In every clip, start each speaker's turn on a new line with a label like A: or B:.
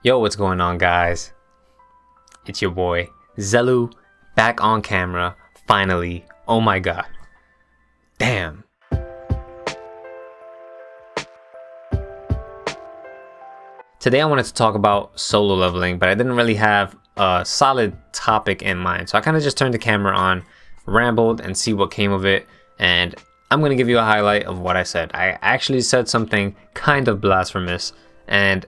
A: Yo, what's going on, guys? It's your boy Xelu, back on camera finally. Oh my god, damn. Today I wanted to talk about solo leveling, but I didn't really have a solid topic in mind, so I kind of just turned the camera on, rambled, and see what came of it. And I'm gonna give you a highlight of what I said. I actually said something kind of blasphemous, and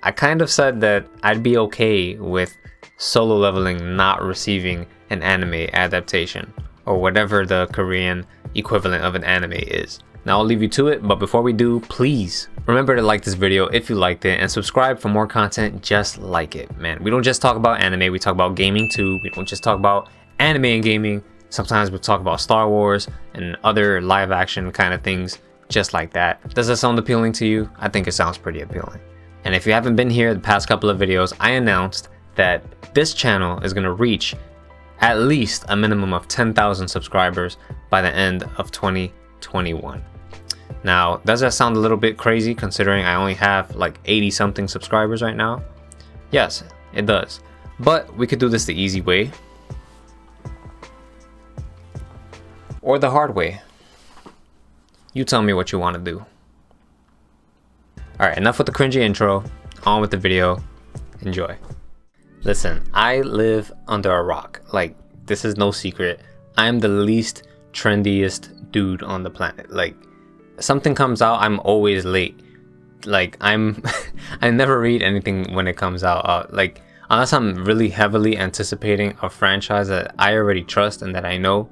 A: I kind of said that I'd be okay with solo leveling not receiving an anime adaptation, or whatever the Korean equivalent of an anime is. Now I'll leave you to it, but before we do, please remember to like this video if you liked it, and subscribe for more content just like it. Man, we don't just talk about anime, we talk about gaming too. We don't just talk about anime and gaming. Sometimes we talk about Star Wars and other live action kind of things just like that. Does that sound appealing to you? I think it sounds pretty appealing. And if you haven't been here the past couple of videos, I announced that this channel is going to reach at least a minimum of 10,000 subscribers by the end of 2021. Now, does that sound a little bit crazy considering I only have like 80 something subscribers right now? Yes, it does. But we could do this the easy way or the hard way. You tell me what you want to do. Alright, enough with the cringy intro, on with the video. Enjoy. Listen, I live under a rock. Like, this is no secret. I'm the least trendiest dude on the planet. Like, something comes out, I'm always late. Like, I never read anything when it comes out. Like, unless I'm really heavily anticipating a franchise that I already trust and that I know,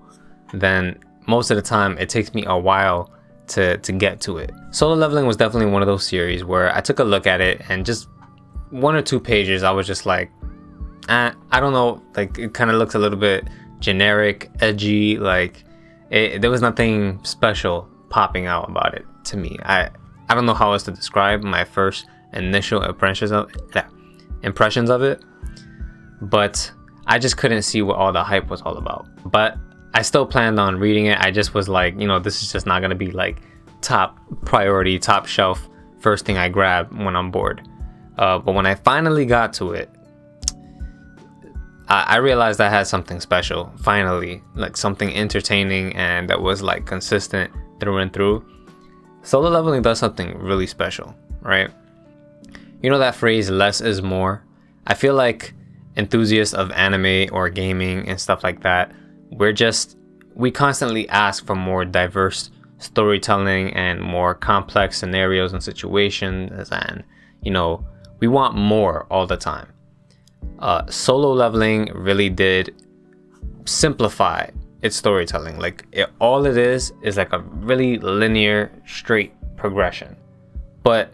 A: then most of the time it takes me a while to get to it. Solo leveling was definitely one of those series where I took a look at it, and just one or two pages I was just like, I don't know, like it kind of looks a little bit generic, edgy, like there was nothing special popping out about it to me. I don't know how else to describe my first initial impressions of it, but I just couldn't see what all the hype was all about. But I still planned on reading it. I just was like, you know, this is just not gonna be like top priority, top shelf, first thing I grab when I'm bored. But when I finally got to it, I realized I had something special, finally, like something entertaining and that was like consistent through and through. Solo leveling does something really special, right? You know that phrase, less is more? I feel like enthusiasts of anime or gaming and stuff like that, we constantly ask for more diverse storytelling and more complex scenarios and situations, and you know, we want more all the time. Solo leveling really did simplify its storytelling. Like all it is like a really linear, straight progression, but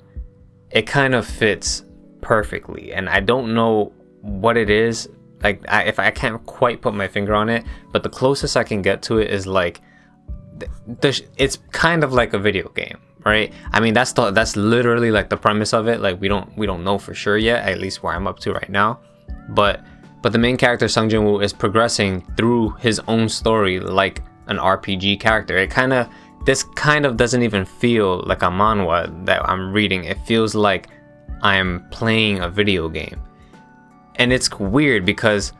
A: it kind of fits perfectly, and I don't know what it is. Like if I can't quite put my finger on it, but the closest I can get to it is like it's kind of like a video game, right? I mean, that's literally like the premise of it. Like we don't know for sure yet, at least where I'm up to right now. But the main character Sung Jin-woo is progressing through his own story like an RPG character. This kind of doesn't even feel like a manhwa that I'm reading. It feels like I'm playing a video game. And it's weird because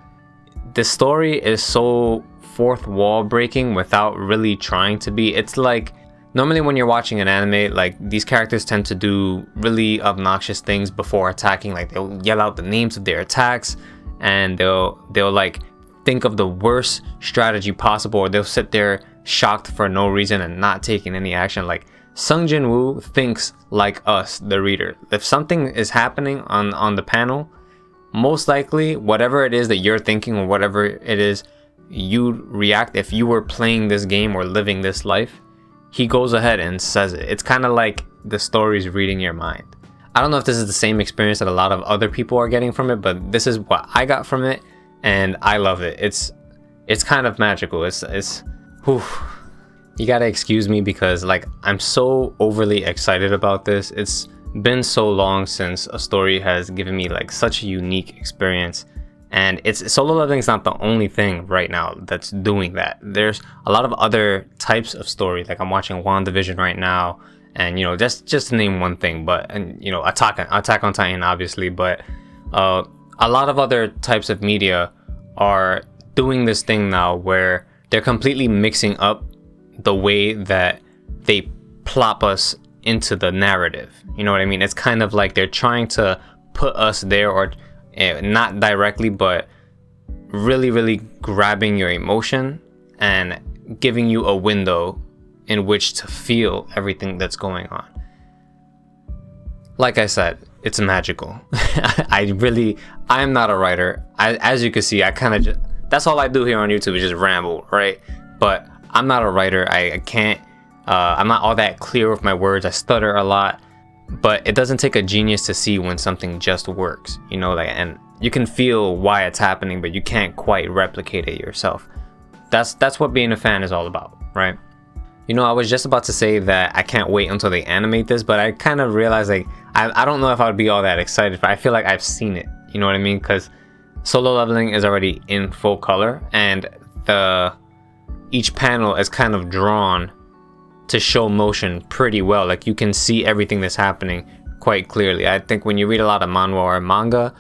A: the story is so fourth wall breaking without really trying to be. It's like, normally when you're watching an anime, like these characters tend to do really obnoxious things before attacking. Like they'll yell out the names of their attacks, and they'll like think of the worst strategy possible, or they'll sit there shocked for no reason and not taking any action. Like Sung Jin-woo thinks like us, the reader. If something is happening on the panel, most likely whatever it is that you're thinking, or whatever it is you'd react if you were playing this game or living this life, he goes ahead and says it. It's kind of like the story's reading your mind. I don't know if this is the same experience that a lot of other people are getting from it, but this is what I got from it, and I love it. It's kind of magical. It's whew. You gotta excuse me because like I'm so overly excited about this. It's been so long since a story has given me like such a unique experience, and solo leveling is not the only thing right now that's doing that. There's a lot of other types of story. Like I'm watching WandaVision right now, And you know, just to name one thing. But and you know, Attack on Titan, obviously, but a lot of other types of media are doing this thing now where they're completely mixing up the way that they plop us into the narrative. You know what I mean? It's kind of like they're trying to put us there, or not directly, but really grabbing your emotion and giving you a window in which to feel everything that's going on. Like I said, it's magical. I'm not a writer. As you can see, I kind of just, that's all I do here on YouTube, is just ramble, right? But I'm not a writer. I can't, I'm not all that clear with my words. I stutter a lot, but it doesn't take a genius to see when something just works, you know, like, and you can feel why it's happening, but you can't quite replicate it yourself. That's what being a fan is all about, right? You know, I was just about to say that I can't wait until they animate this, but I kind of realized, like, I don't know if I would be all that excited, but I feel like I've seen it, you know what I mean? Because Solo Leveling is already in full color, and each panel is kind of drawn to show motion pretty well. Like, you can see everything that's happening quite clearly. I think when you read a lot of manhwa or manga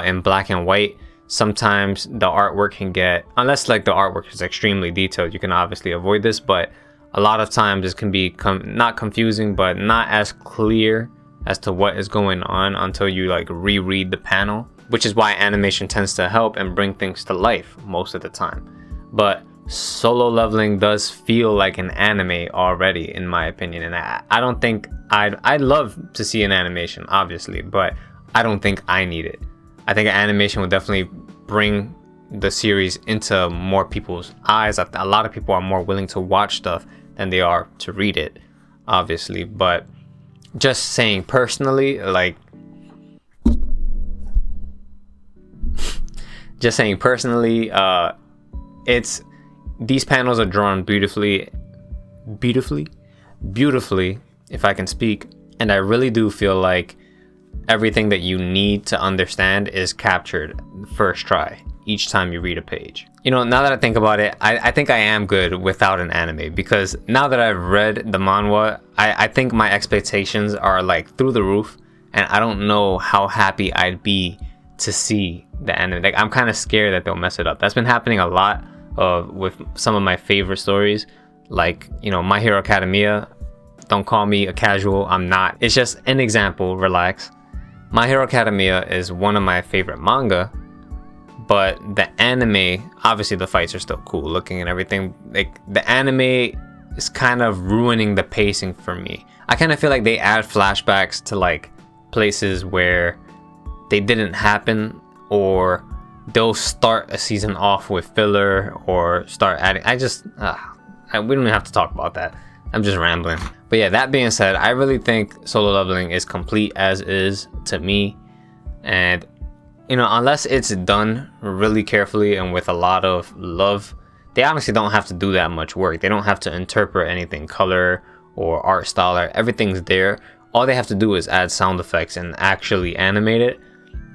A: in black and white, sometimes the artwork can get, unless like the artwork is extremely detailed, you can obviously avoid this, but a lot of times this can be not confusing, but not as clear as to what is going on until you like reread the panel, which is why animation tends to help and bring things to life most of the time. But Solo Leveling does feel like an anime already, in my opinion, and I don't think I'd love to see an animation, obviously, but I don't think I need it. I think an animation would definitely bring the series into more people's eyes. A lot of people are more willing to watch stuff than they are to read it, obviously. But just saying personally, like, it's, these panels are drawn beautifully, if I can speak, and I really do feel like everything that you need to understand is captured first try each time you read a page. You know, now that I think about it, I think I am good without an anime, because now that I've read the manhwa, I think my expectations are like through the roof, and I don't know how happy I'd be to see the anime. Like, I'm kind of scared that they'll mess it up. That's been happening a lot with some of my favorite stories, like, you know, My Hero Academia. Don't call me a casual, I'm not. It's just an example, relax. My Hero Academia is one of my favorite manga, but the anime, obviously the fights are still cool looking and everything. Like, the anime is kind of ruining the pacing for me. I kind of feel like they add flashbacks to like places where they didn't happen, or they'll start a season off with filler, or start adding, we don't even have to talk about that. I'm just rambling. But yeah, that being said, I really think Solo Leveling is complete as is to me. And, you know, unless it's done really carefully and with a lot of love, they honestly don't have to do that much work. They don't have to interpret anything, color or art style, or everything's there. All they have to do is add sound effects and actually animate it.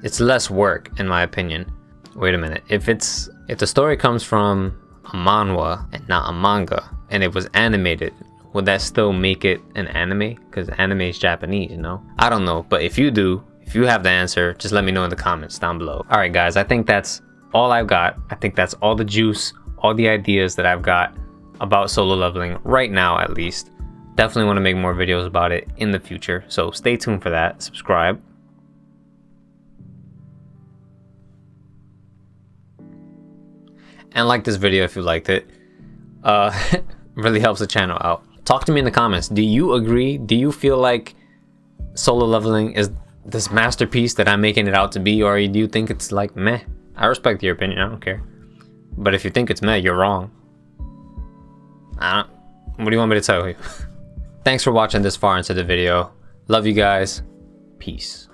A: It's less work, in my opinion. Wait a minute. If the story comes from a manhwa and not a manga, and it was animated, would that still make it an anime? Because anime is Japanese, you know? I don't know, but if you do, if you have the answer, just let me know in the comments down below. Alright guys, I think that's all I've got. I think that's all the juice, all the ideas that I've got about Solo Leveling right now, at least. Definitely want to make more videos about it in the future, so stay tuned for that. Subscribe. And like this video if you liked it. Really helps the channel out. Talk to me in the comments. Do you agree? Do you feel like Solo Leveling is this masterpiece that I'm making it out to be, or do you think it's like meh? I respect your opinion, I don't care. But if you think it's meh, you're wrong. What do you want me to tell you? Thanks for watching this far into the video. Love you guys. Peace.